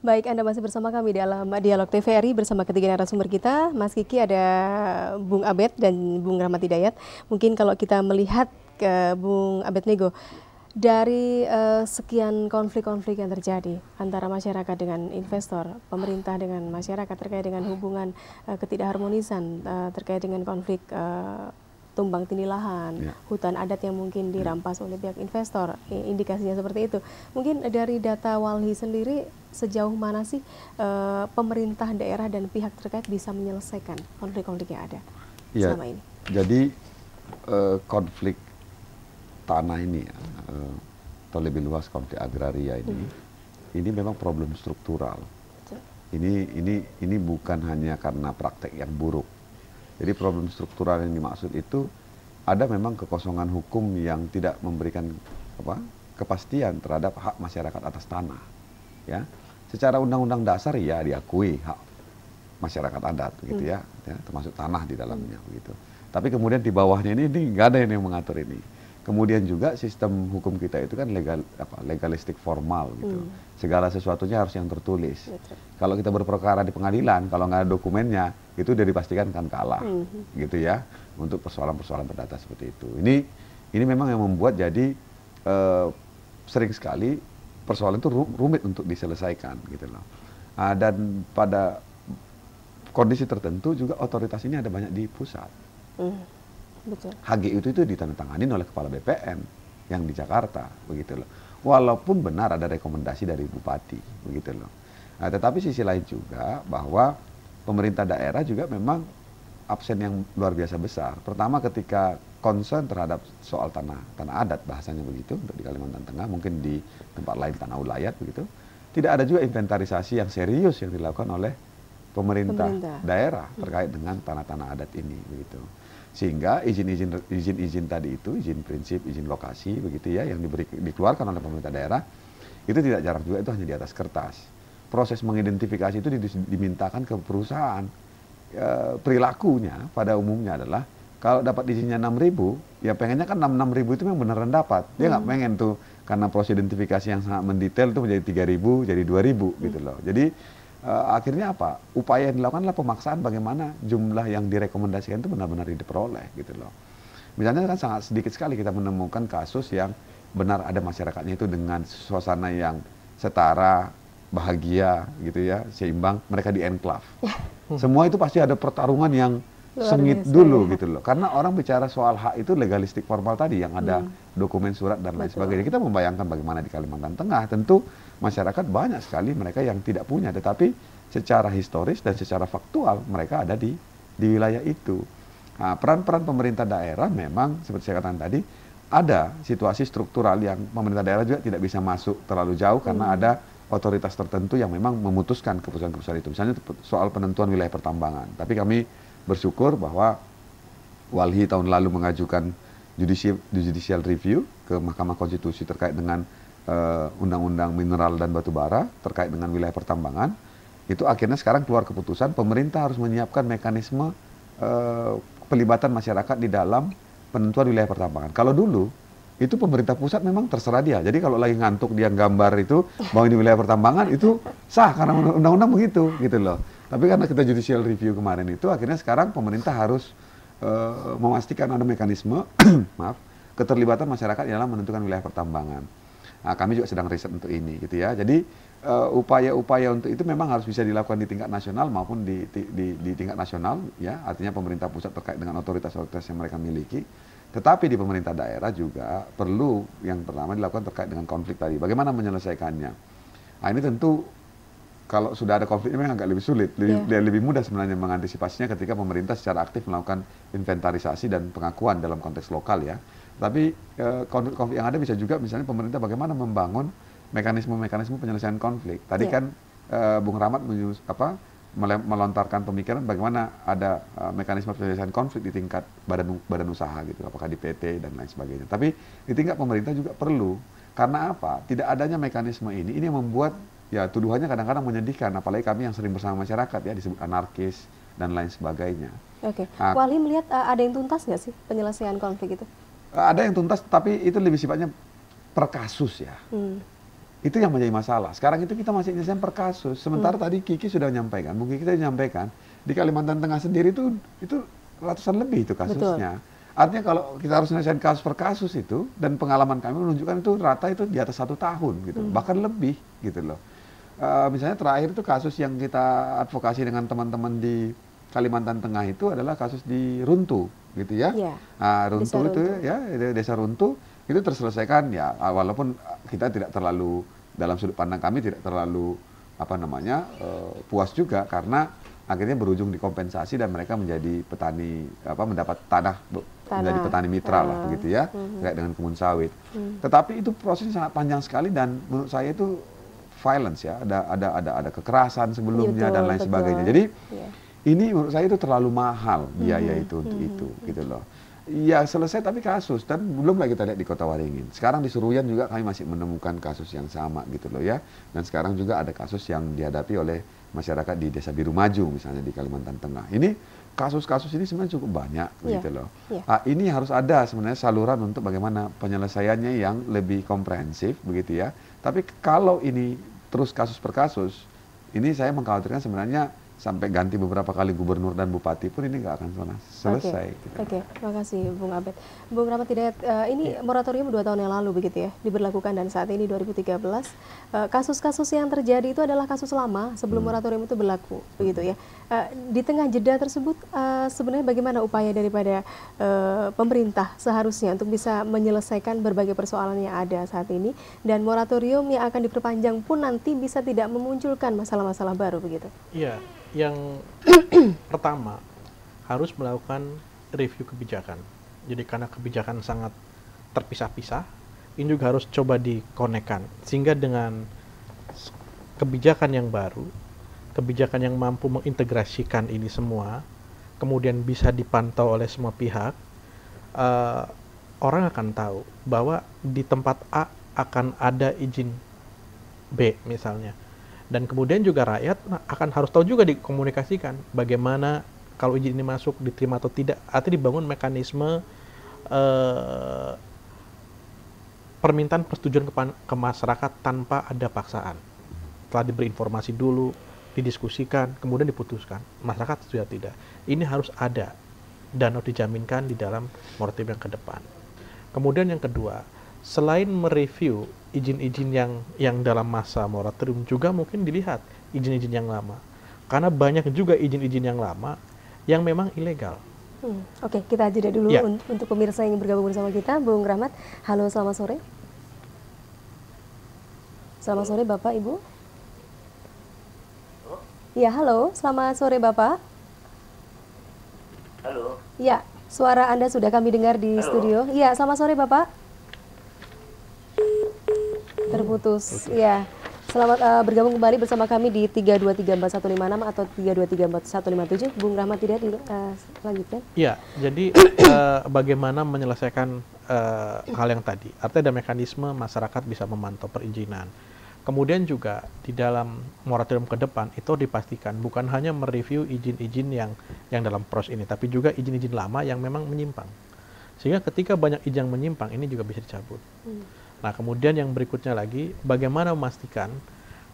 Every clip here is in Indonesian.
Baik, Anda masih bersama kami dalam Dialog TVRI bersama ketiga narasumber kita. Mas Kiki, ada Bung Abed dan Bung Rahmat Hidayat. Mungkin kalau kita melihat ke Bung Abed Nego, dari sekian konflik-konflik yang terjadi antara masyarakat dengan investor, pemerintah dengan masyarakat terkait dengan hubungan ketidakharmonisan, terkait dengan konflik tumbang tindih lahan, hutan adat yang mungkin dirampas oleh pihak investor, indikasinya seperti itu. Mungkin dari data Walhi sendiri, sejauh mana sih pemerintah daerah dan pihak terkait bisa menyelesaikan konflik-konflik yang ada selama ini? Jadi konflik tanah ini, atau lebih luas konflik agraria ini memang problem struktural. Ini bukan hanya karena praktek yang buruk. Jadi problem struktural yang dimaksud itu ada memang kekosongan hukum yang tidak memberikan kepastian terhadap hak masyarakat atas tanah. Ya, secara undang-undang dasar ya diakui hak masyarakat adat, begitu ya, termasuk tanah di dalamnya, begitu. Tapi kemudian di bawahnya ini nggak ada yang mengatur ini. Kemudian juga sistem hukum kita itu kan legalistik formal gitu. Segala sesuatunya harus yang tertulis. Kalau kita berperkara di pengadilan, kalau nggak ada dokumennya, itu udah dipastikan kan kalah, gitu ya. Untuk persoalan-persoalan perdata seperti itu. Ini memang yang membuat jadi sering sekali persoalan itu rumit untuk diselesaikan, gitu loh. Dan pada kondisi tertentu juga otoritas ini ada banyak di pusat. Betul. HGU itu ditandatangani oleh Kepala BPN yang di Jakarta, begitu loh. Walaupun benar ada rekomendasi dari Bupati, begitu loh. Nah, tetapi sisi lain juga bahwa pemerintah daerah juga memang absen yang luar biasa besar. Pertama ketika concern terhadap soal tanah adat, bahasanya begitu untuk di Kalimantan Tengah, mungkin di tempat lain tanah ulayat begitu. Tidak ada juga inventarisasi yang serius yang dilakukan oleh pemerintah daerah terkait dengan tanah-tanah adat ini, begitu. Sehingga izin tadi itu, izin prinsip, izin lokasi begitu ya, yang dikeluarkan oleh pemerintah daerah, itu tidak jarang juga itu hanya di atas kertas. Proses mengidentifikasi itu dimintakan ke perusahaan. Perilakunya pada umumnya adalah kalau dapat izinnya 6.000, ya pengennya kan 6.000 itu memang beneran dapat. Dia nggak pengen tuh karena proses identifikasi yang sangat mendetail itu menjadi 3.000, jadi 2.000 gitu loh. Jadi akhirnya apa? Upaya yang dilakukan adalah pemaksaan bagaimana jumlah yang direkomendasikan itu benar-benar diperoleh gitu loh. Misalnya kan sangat sedikit sekali kita menemukan kasus yang benar ada masyarakatnya itu dengan suasana yang setara, bahagia gitu ya, seimbang, mereka di enclave. Semua itu pasti ada pertarungan yang sengit dulu gitu loh. Karena orang bicara soal hak itu legalistik formal tadi yang ada dokumen surat dan lain sebagainya. Kita membayangkan bagaimana di Kalimantan Tengah, tentu masyarakat banyak sekali mereka yang tidak punya, tetapi secara historis dan secara faktual mereka ada di wilayah itu. Nah, peran-peran pemerintah daerah memang seperti saya katakan tadi, ada situasi struktural yang pemerintah daerah juga tidak bisa masuk terlalu jauh karena ada otoritas tertentu yang memang memutuskan keputusan-keputusan itu. Misalnya soal penentuan wilayah pertambangan. Tapi kami bersyukur bahwa Walhi tahun lalu mengajukan judicial review ke Mahkamah Konstitusi terkait dengan undang-undang mineral dan batu bara terkait dengan wilayah pertambangan. Itu akhirnya sekarang keluar keputusan pemerintah harus menyiapkan mekanisme pelibatan masyarakat di dalam penentuan wilayah pertambangan. Kalau dulu itu pemerintah pusat memang terserah dia. Jadi kalau lagi ngantuk dia gambar itu bahwa ini wilayah pertambangan itu sah karena undang-undang begitu gitu loh. Tapi karena kita judicial review kemarin itu akhirnya sekarang pemerintah harus memastikan ada mekanisme maaf, keterlibatan masyarakat dalam menentukan wilayah pertambangan. Nah, kami juga sedang riset untuk ini gitu ya. Jadi upaya-upaya untuk itu memang harus bisa dilakukan di tingkat nasional maupun di tingkat nasional ya. Artinya pemerintah pusat terkait dengan otoritas-otoritas yang mereka miliki. Tetapi di pemerintah daerah juga perlu yang pertama dilakukan terkait dengan konflik tadi. Bagaimana menyelesaikannya? Nah, ini tentu kalau sudah ada konflik memang agak lebih sulit, lebih mudah sebenarnya mengantisipasinya ketika pemerintah secara aktif melakukan inventarisasi dan pengakuan dalam konteks lokal ya. Tapi konflik yang ada bisa juga misalnya pemerintah bagaimana membangun mekanisme-mekanisme penyelesaian konflik. Tadi kan Bung Rahmat melontarkan pemikiran bagaimana ada mekanisme penyelesaian konflik di tingkat badan usaha gitu, apakah di PT dan lain sebagainya. Tapi di tingkat pemerintah juga perlu. Karena apa? Tidak adanya mekanisme ini yang membuat ya tuduhannya kadang-kadang menyedihkan, apalagi kami yang sering bersama masyarakat ya disebut anarkis dan lain sebagainya. Oke, Walhi melihat ada yang tuntas nggak sih penyelesaian konflik itu? Ada yang tuntas, tapi itu lebih sifatnya per kasus ya. Itu yang menjadi masalah. Sekarang itu kita masih nyelesain per kasus. Sementara tadi Kiki sudah menyampaikan, mungkin kita menyampaikan di Kalimantan Tengah sendiri itu ratusan lebih itu kasusnya. Artinya kalau kita harus menyelesaikan kasus per kasus itu, dan pengalaman kami menunjukkan itu rata itu di atas 1 tahun gitu, bahkan lebih gitu loh. Misalnya terakhir itu kasus yang kita advokasi dengan teman-teman di Kalimantan Tengah itu adalah kasus di Runtuh gitu ya. Runtuh itu ya, Desa Runtuh itu terselesaikan ya, walaupun kita tidak terlalu, dalam sudut pandang kami tidak terlalu puas juga, karena akhirnya berujung di kompensasi dan mereka menjadi petani, mendapat tanah menjadi petani mitra lah begitu ya, kayak dengan kebun sawit. Tetapi itu prosesnya sangat panjang sekali, dan menurut saya itu violence ya, ada kekerasan sebelumnya dan lain sebagainya. Jadi ini menurut saya itu terlalu mahal biaya itu untuk itu gitu loh. Ya selesai tapi kasus, dan belum lagi kita lihat di Kota Waringin. Sekarang di Suruyan juga kami masih menemukan kasus yang sama gitu loh ya. Dan sekarang juga ada kasus yang dihadapi oleh masyarakat di Desa Biru Maju misalnya di Kalimantan Tengah. Ini kasus-kasus ini sebenarnya cukup banyak gitu loh. Ini harus ada sebenarnya saluran untuk bagaimana penyelesaiannya yang lebih komprehensif begitu ya. Tapi kalau ini terus kasus per kasus, ini saya mengkhawatirkan sebenarnya sampai ganti beberapa kali gubernur dan bupati pun ini nggak akan pernah selesai. Oke, terima kasih Bung Abed. Bung Rahmat Hidayat, ini moratorium 2 tahun yang lalu begitu ya, diberlakukan, dan saat ini 2013. Kasus-kasus yang terjadi itu adalah kasus lama sebelum moratorium itu berlaku begitu ya. Di tengah jeda tersebut sebenarnya bagaimana upaya daripada pemerintah seharusnya untuk bisa menyelesaikan berbagai persoalan yang ada saat ini, dan moratorium yang akan diperpanjang pun nanti bisa tidak memunculkan masalah-masalah baru begitu? Iya. Yang pertama, harus melakukan review kebijakan. Jadi karena kebijakan sangat terpisah-pisah, ini juga harus coba dikonekkan. Sehingga dengan kebijakan yang baru, kebijakan yang mampu mengintegrasikan ini semua, kemudian bisa dipantau oleh semua pihak, orang akan tahu bahwa di tempat A akan ada izin B misalnya. Dan kemudian juga rakyat akan harus tahu juga dikomunikasikan bagaimana kalau izin ini masuk, diterima atau tidak. Artinya dibangun mekanisme permintaan persetujuan ke masyarakat tanpa ada paksaan. Setelah diberi informasi dulu, didiskusikan, kemudian diputuskan. Masyarakat setuju atau tidak. Ini harus ada dan harus dijaminkan di dalam moratorium yang ke depan. Kemudian yang kedua, selain mereview izin-izin yang dalam masa moratorium, juga mungkin dilihat izin-izin yang lama. Karena banyak juga izin-izin yang lama yang memang ilegal. Oke, kita jeda dulu untuk pemirsa yang bergabung bersama kita. Bung Rahmat, halo, selamat sore. Selamat sore Bapak, Ibu. Ya, halo, selamat sore Bapak. Halo. Ya, suara Anda sudah kami dengar di studio. Ya, selamat sore Bapak. Terputus. Ya. Selamat bergabung kembali bersama kami di 3234156 atau 3234157. Bung Rahmat Hidayat, lanjutkan. Ya, jadi bagaimana menyelesaikan hal yang tadi. Artinya ada mekanisme masyarakat bisa memantau perizinan. Kemudian juga di dalam moratorium ke depan itu dipastikan bukan hanya mereview izin-izin yang dalam proses ini, tapi juga izin-izin lama yang memang menyimpang. Sehingga ketika banyak izin yang menyimpang, ini juga bisa dicabut. Nah, kemudian yang berikutnya lagi, bagaimana memastikan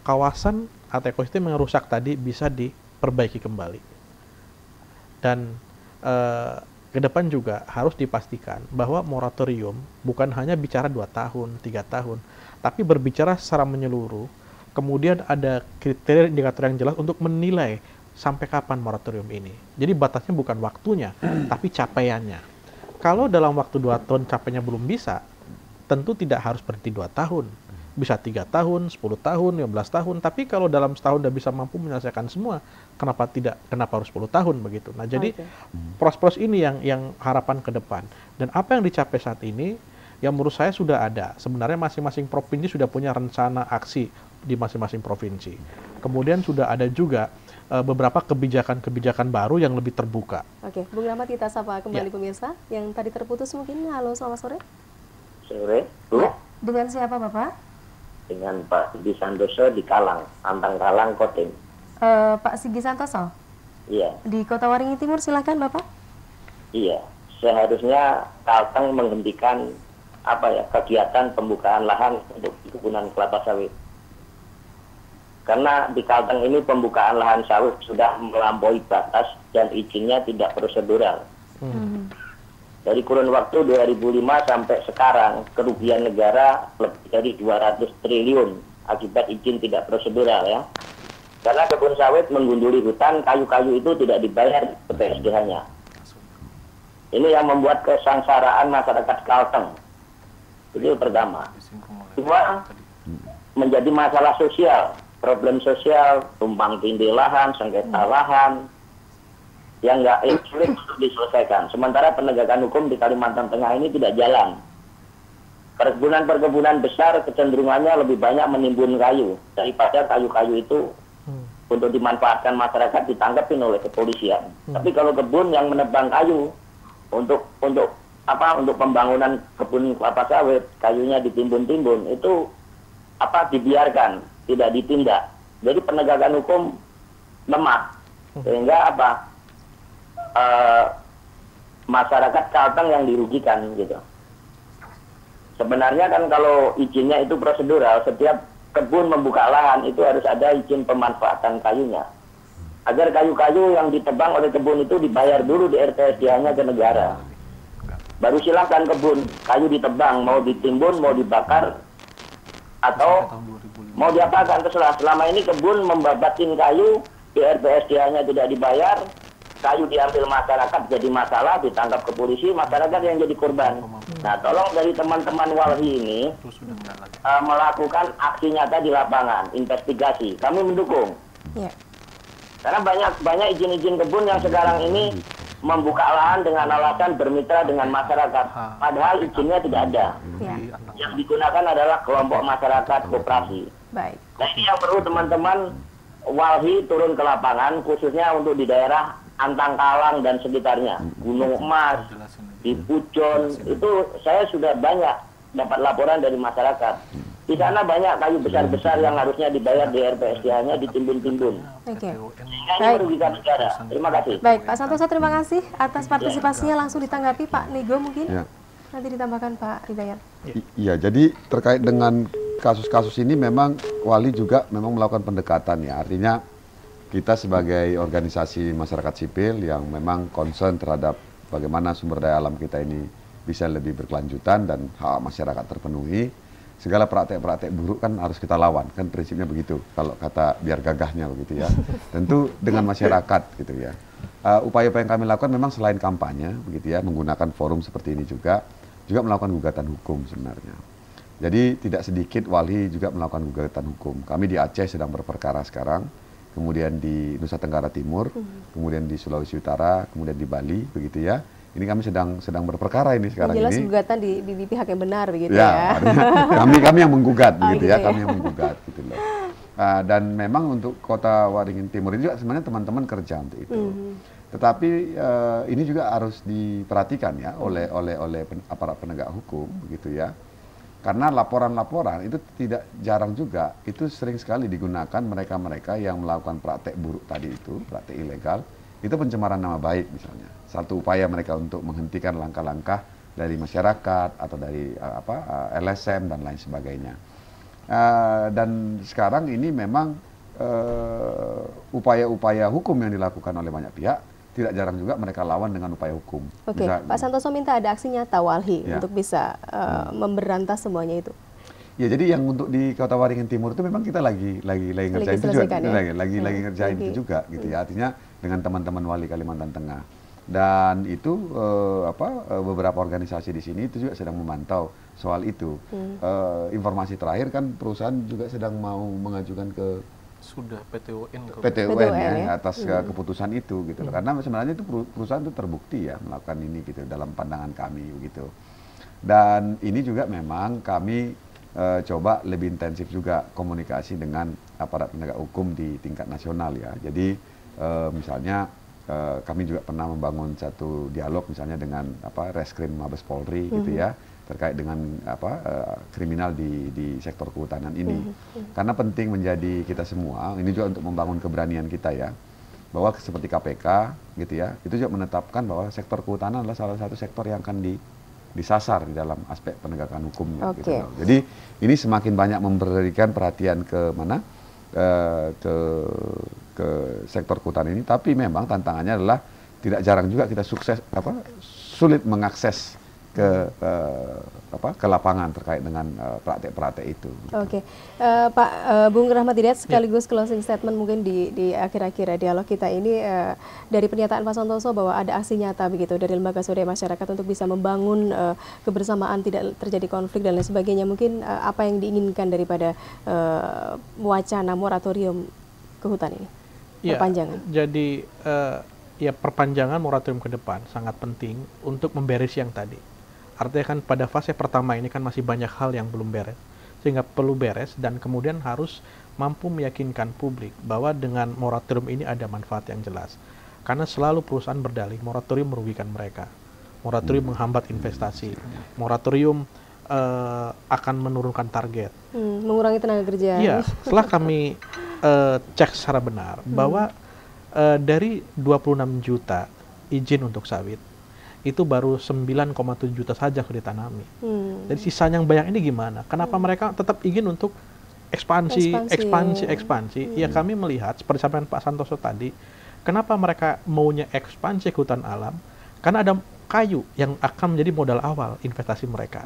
kawasan atau ekosistem yang rusak tadi bisa diperbaiki kembali. Dan ke depan juga harus dipastikan bahwa moratorium bukan hanya bicara 2 tahun, 3 tahun, tapi berbicara secara menyeluruh. Kemudian ada kriteria indikator yang jelas untuk menilai sampai kapan moratorium ini. Jadi batasnya bukan waktunya, tapi capaiannya. Kalau dalam waktu 2 tahun capaiannya belum bisa, tentu tidak harus berhenti 2 tahun. Bisa 3 tahun, 10 tahun, 15 tahun. Tapi kalau dalam setahun sudah bisa mampu menyelesaikan semua, kenapa tidak? Kenapa harus 10 tahun begitu? Nah, jadi proses-proses ini yang harapan ke depan. Dan apa yang dicapai saat ini, yang menurut saya sudah ada. Sebenarnya masing-masing provinsi sudah punya rencana aksi di masing-masing provinsi. Kemudian sudah ada juga beberapa kebijakan-kebijakan baru yang lebih terbuka. Oke, Bung Rahmat, kita sapa kembali pemirsa yang tadi terputus mungkin. Halo, selamat sore. Sore, Bu. Ya, dengan siapa Bapak? Dengan Pak Sigi Santoso di Kalang, Antang Kalang, Kotem. Pak Sigi Santoso? Iya. Di Kota Waringin Timur, silakan Bapak. Iya, seharusnya Kalteng menghentikan kegiatan pembukaan lahan untuk kebunan kelapa sawit. Karena di Kalteng ini pembukaan lahan sawit sudah melampaui batas dan izinnya tidak prosedural. Dari kurun waktu 2005 sampai sekarang, kerugian negara lebih dari 200 triliun akibat izin tidak prosedural ya. Karena kebun sawit menggunduli hutan, kayu-kayu itu tidak dibayar ke PSDH-nya. Ini yang membuat kesengsaraan masyarakat Kalteng. Itu pertama. Kedua, menjadi masalah sosial. Problem sosial, tumpang tindih lahan, sengketa lahan, yang sulit untuk diselesaikan. Sementara penegakan hukum di Kalimantan Tengah ini tidak jalan. Perkebunan-perkebunan besar kecenderungannya lebih banyak menimbun kayu daripada kayu-kayu itu untuk dimanfaatkan masyarakat ditangkapin oleh kepolisian. Tapi kalau kebun yang menebang kayu untuk pembangunan kebun kelapa sawit, kayunya ditimbun-timbun, itu dibiarkan, tidak ditindak. Jadi penegakan hukum lemah, sehingga masyarakat Kalteng yang dirugikan gitu. Sebenarnya kan kalau izinnya itu prosedural, setiap kebun membuka lahan itu harus ada izin pemanfaatan kayunya. Agar kayu-kayu yang ditebang oleh kebun itu dibayar dulu di RPSDH-nya ke negara. Baru silakan kebun kayu ditebang, mau ditimbun, mau dibakar, atau mau diapakan terserah. Selama ini kebun membabatin kayu, di RPSDH-nya tidak dibayar, kayu diambil masyarakat jadi masalah, ditangkap ke polisi, masyarakat yang jadi korban. Nah, tolong dari teman-teman Walhi ini melakukan aksi nyata di lapangan, investigasi. Kami mendukung. Ya. Karena banyak izin-izin kebun yang sekarang ini membuka lahan dengan alasan bermitra dengan masyarakat. Padahal izinnya tidak ada. Ya. Yang digunakan adalah kelompok masyarakat koperasi. Baik. Nah, ini yang perlu teman-teman Walhi turun ke lapangan, khususnya untuk di daerah Antangkalang dan sekitarnya, Gunung Emas, di Pujon, itu saya sudah banyak dapat laporan dari masyarakat. Di sana banyak kayu besar-besar yang harusnya dibayar di RPSDH-nya ditimbun-timbun. Oke. Ini merugikan negara. Terima kasih. Baik, Pak Santoso, terima kasih atas partisipasinya. Langsung ditanggapi Pak Nego mungkin. Ya. Nanti ditambahkan Pak Hidayat. Iya, jadi terkait dengan kasus-kasus ini memang Wali juga memang melakukan pendekatan ya. Artinya kita sebagai organisasi masyarakat sipil yang memang concern terhadap bagaimana sumber daya alam kita ini bisa lebih berkelanjutan dan hak masyarakat terpenuhi, segala praktek-praktek buruk kan harus kita lawan, kan prinsipnya begitu, kalau kata biar gagahnya begitu ya. Tentu dengan masyarakat gitu ya. Upaya-upaya yang kami lakukan memang selain kampanye begitu ya, menggunakan forum seperti ini juga melakukan gugatan hukum sebenarnya. Jadi tidak sedikit Walhi juga melakukan gugatan hukum. Kami di Aceh sedang berperkara sekarang, kemudian di Nusa Tenggara Timur, kemudian di Sulawesi Utara, kemudian di Bali, begitu ya. Ini kami sedang berperkara ini sekarang ini. Jelas gugatan di pihak yang benar, begitu ya. Kami yang menggugat, begitu ya. Kami yang menggugat, gitu loh. Dan memang untuk Kota Waringin Timur ini juga sebenarnya teman-teman kerja untuk itu. Tetapi ini juga harus diperhatikan ya oleh aparat penegak hukum, begitu ya. Karena laporan-laporan itu tidak jarang juga, itu sering sekali digunakan mereka-mereka yang melakukan praktek buruk tadi itu, praktek ilegal, itu pencemaran nama baik misalnya. Satu upaya mereka untuk menghentikan langkah-langkah dari masyarakat atau dari LSM dan lain sebagainya. Dan sekarang ini memang upaya-upaya hukum yang dilakukan oleh banyak pihak, tidak jarang juga mereka lawan dengan upaya hukum. Oke, Pak Santoso minta ada aksi nyata Walhi untuk bisa memberantas semuanya itu. Ya, jadi yang untuk di Kota Waringin Timur itu memang kita lagi ngerjain itu juga, lagi ngerjain itu juga, gitu ya. Artinya dengan teman-teman Wali Kalimantan Tengah. Dan itu beberapa organisasi di sini itu juga sedang memantau soal itu. Informasi terakhir kan perusahaan juga sedang mau mengajukan ke sudah PTUN ya atas keputusan itu gitu loh. Karena sebenarnya itu perusahaan itu terbukti ya melakukan ini gitu dalam pandangan kami begitu. Dan ini juga memang kami coba lebih intensif juga komunikasi dengan aparat penegak hukum di tingkat nasional ya. Jadi misalnya kami juga pernah membangun satu dialog misalnya dengan Reskrim Mabes Polri gitu ya, terkait dengan kriminal di sektor kehutanan ini. Karena penting menjadi kita semua, ini juga untuk membangun keberanian kita ya, bahwa seperti KPK gitu ya, itu juga menetapkan bahwa sektor kehutanan adalah salah satu sektor yang akan disasar di dalam aspek penegakan hukumnya. Oke. Gitu loh. Jadi ini semakin banyak memberikan perhatian ke mana ke sektor kehutanan ini, tapi memang tantangannya adalah tidak jarang juga kita sulit mengakses ke lapangan terkait dengan praktek-praktek itu. Oke, Pak Bung Rahmat Hidayat, sekaligus closing statement mungkin di akhir-akhir dialog kita ini, dari pernyataan Pak Santoso bahwa ada aksi nyata begitu dari lembaga swadaya masyarakat untuk bisa membangun kebersamaan, tidak terjadi konflik dan lain sebagainya. Mungkin apa yang diinginkan daripada wacana moratorium kehutan ini? Perpanjangan. Jadi ya perpanjangan moratorium ke depan sangat penting untuk memberes yang tadi. Artinya kan pada fase pertama ini kan masih banyak hal yang belum beres, sehingga perlu beres dan kemudian harus mampu meyakinkan publik bahwa dengan moratorium ini ada manfaat yang jelas. Karena selalu perusahaan berdalih moratorium merugikan mereka, moratorium menghambat investasi, moratorium akan menurunkan target, mengurangi tenaga kerja. Iya, setelah kami cek secara benar bahwa dari 26 juta izin untuk sawit, itu baru 9,7 juta saja sudah ditanami. Jadi sisanya yang banyak ini gimana? Kenapa mereka tetap ingin untuk ekspansi? Ya kami melihat, seperti sampaikan Pak Santoso tadi, kenapa mereka maunya ekspansi ke hutan alam? Karena ada kayu yang akan menjadi modal awal investasi mereka.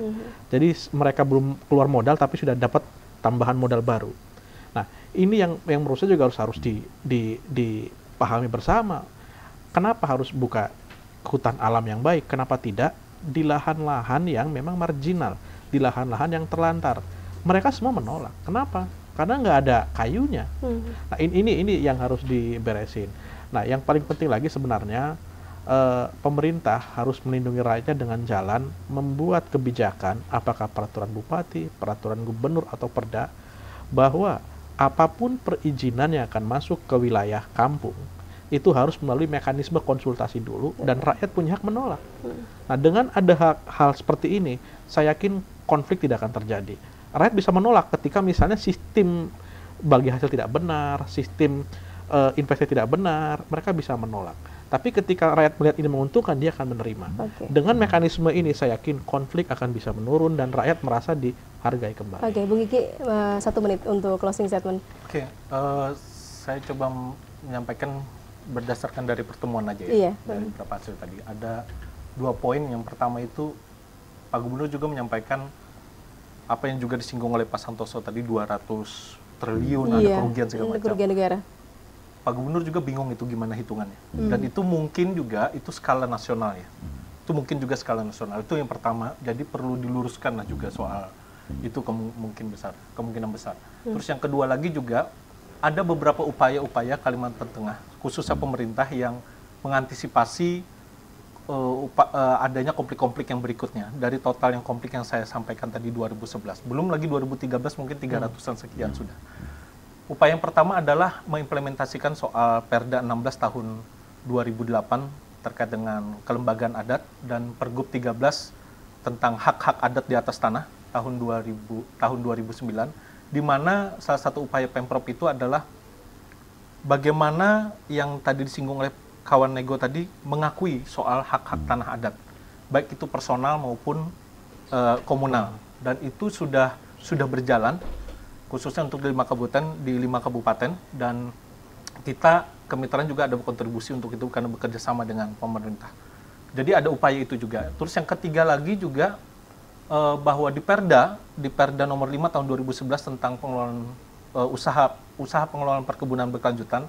Jadi mereka belum keluar modal, tapi sudah dapat tambahan modal baru. Nah, ini yang menurut saya juga harus dipahami bersama. Kenapa harus buka hutan alam yang baik? Kenapa tidak di lahan-lahan yang memang marginal, di lahan-lahan yang terlantar? Mereka semua menolak. Kenapa? Karena nggak ada kayunya. Nah, ini yang harus diberesin. Nah, yang paling penting lagi sebenarnya pemerintah harus melindungi rakyatnya dengan jalan membuat kebijakan, apakah peraturan bupati, peraturan gubernur atau perda, bahwa apapun perizinan yang akan masuk ke wilayah kampung itu harus melalui mekanisme konsultasi dulu dan rakyat punya hak menolak. Nah, dengan ada hal seperti ini, saya yakin konflik tidak akan terjadi. Rakyat bisa menolak ketika misalnya sistem bagi hasil tidak benar, sistem investasi tidak benar, mereka bisa menolak. Tapi ketika rakyat melihat ini menguntungkan, dia akan menerima. Dengan mekanisme ini, saya yakin konflik akan bisa menurun dan rakyat merasa dihargai kembali. Oke, Bung Kiki, 1 menit untuk closing statement. Oke, saya coba menyampaikan berdasarkan dari pertemuan aja ya, dari beberapa hasil tadi. Ada 2 poin. Yang pertama itu Pak Gubernur juga menyampaikan apa yang juga disinggung oleh Pak Santoso tadi, 200 triliun ada kerugian segala macam. Kerugian negara. Pak Gubernur juga bingung itu gimana hitungannya. Dan itu mungkin juga itu skala nasional ya. Itu mungkin juga skala nasional. Itu yang pertama. Jadi perlu diluruskan lah juga soal itu kemungkinan besar. Terus yang kedua lagi juga ada beberapa upaya-upaya Kalimantan Tengah, khususnya pemerintah yang mengantisipasi adanya konflik-konflik yang berikutnya. Dari total yang konflik yang saya sampaikan tadi 2011. Belum lagi 2013 mungkin 300-an sekian sudah. Upaya yang pertama adalah mengimplementasikan soal Perda 16 tahun 2008 terkait dengan kelembagaan adat dan Pergub 13 tentang hak-hak adat di atas tanah tahun 2009, di mana salah satu upaya Pemprov itu adalah bagaimana yang tadi disinggung oleh kawan Nego tadi, mengakui soal hak-hak tanah adat, baik itu personal maupun komunal, dan itu sudah berjalan khususnya untuk di 5 kabupaten, dan kita kemitraan juga ada berkontribusi untuk itu karena bekerja sama dengan pemerintah. Jadi ada upaya itu juga. Terus yang ketiga lagi juga bahwa di Perda nomor 5 tahun 2011 tentang pengelolaan usaha pengelolaan perkebunan berkelanjutan,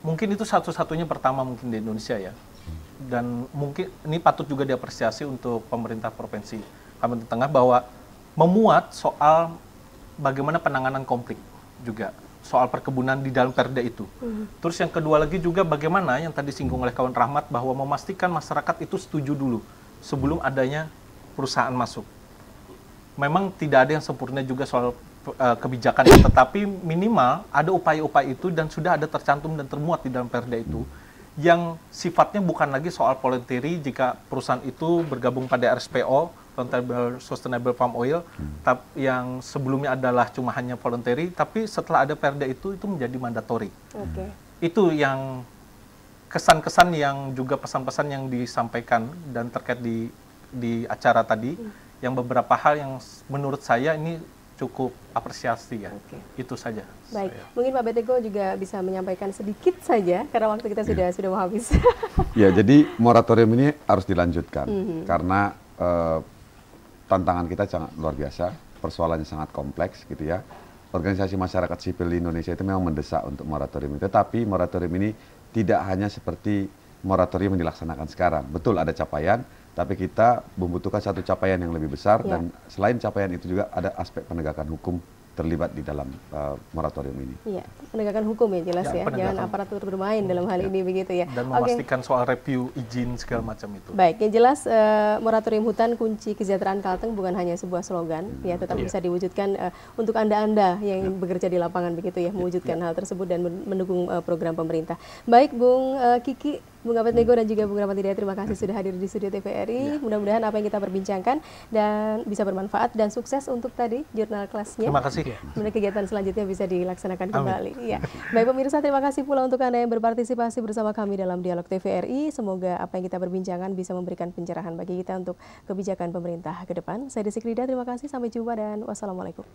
mungkin itu satu-satunya pertama mungkin di Indonesia ya. Dan mungkin ini patut juga diapresiasi untuk pemerintah Provinsi Kalimantan Tengah bahwa memuat soal bagaimana penanganan konflik juga, soal perkebunan di dalam Perda itu. Terus yang kedua lagi juga bagaimana yang tadi singgung oleh kawan Rahmat bahwa memastikan masyarakat itu setuju dulu sebelum adanya perusahaan masuk. Memang tidak ada yang sempurna juga soal kebijakan, tetapi minimal ada upaya-upaya itu dan sudah ada tercantum dan termuat di dalam Perda itu yang sifatnya bukan lagi soal voluntary jika perusahaan itu bergabung pada RSPO, Sustainable Palm Oil, yang sebelumnya adalah cuma hanya voluntary, tapi setelah ada Perda itu menjadi mandatory. Itu yang kesan-kesan yang juga pesan-pesan yang disampaikan dan terkait di di acara tadi, yang beberapa hal yang menurut saya ini cukup apresiasi ya. Itu saja. Baik, mungkin Pak Betego juga bisa menyampaikan sedikit saja karena waktu kita sudah mau habis. Ya, jadi moratorium ini harus dilanjutkan karena tantangan kita sangat luar biasa, persoalannya sangat kompleks gitu ya. Organisasi masyarakat sipil di Indonesia itu memang mendesak untuk moratorium itu, tetapi moratorium ini tidak hanya seperti moratorium yang dilaksanakan sekarang. Betul ada capaian, tapi kita membutuhkan satu capaian yang lebih besar, dan selain capaian itu juga ada aspek penegakan hukum terlibat di dalam moratorium ini. Iya, penegakan hukum ya jelas ya, jangan aparatur bermain dalam hal ini begitu ya. Dan memastikan soal review izin segala macam itu. Baik, yang jelas moratorium hutan kunci kesejahteraan Kalteng bukan hanya sebuah slogan ya, tetapi bisa diwujudkan untuk Anda yang bekerja di lapangan begitu ya, mewujudkan hal tersebut dan mendukung program pemerintah. Baik, Bung Kiki, Bung Abed Nego dan juga Bung Rahmat Hidayat, terima kasih sudah hadir di studio TVRI. Mudah-mudahan apa yang kita perbincangkan dan bisa bermanfaat dan sukses untuk tadi jurnal kelasnya. Terima kasih. Kemudian kegiatan selanjutnya bisa dilaksanakan kembali. Ya. Baik pemirsa, terima kasih pula untuk Anda yang berpartisipasi bersama kami dalam Dialog TVRI. Semoga apa yang kita perbincangkan bisa memberikan pencerahan bagi kita untuk kebijakan pemerintah ke depan. Saya Desi Krida, terima kasih. Sampai jumpa dan wassalamualaikum.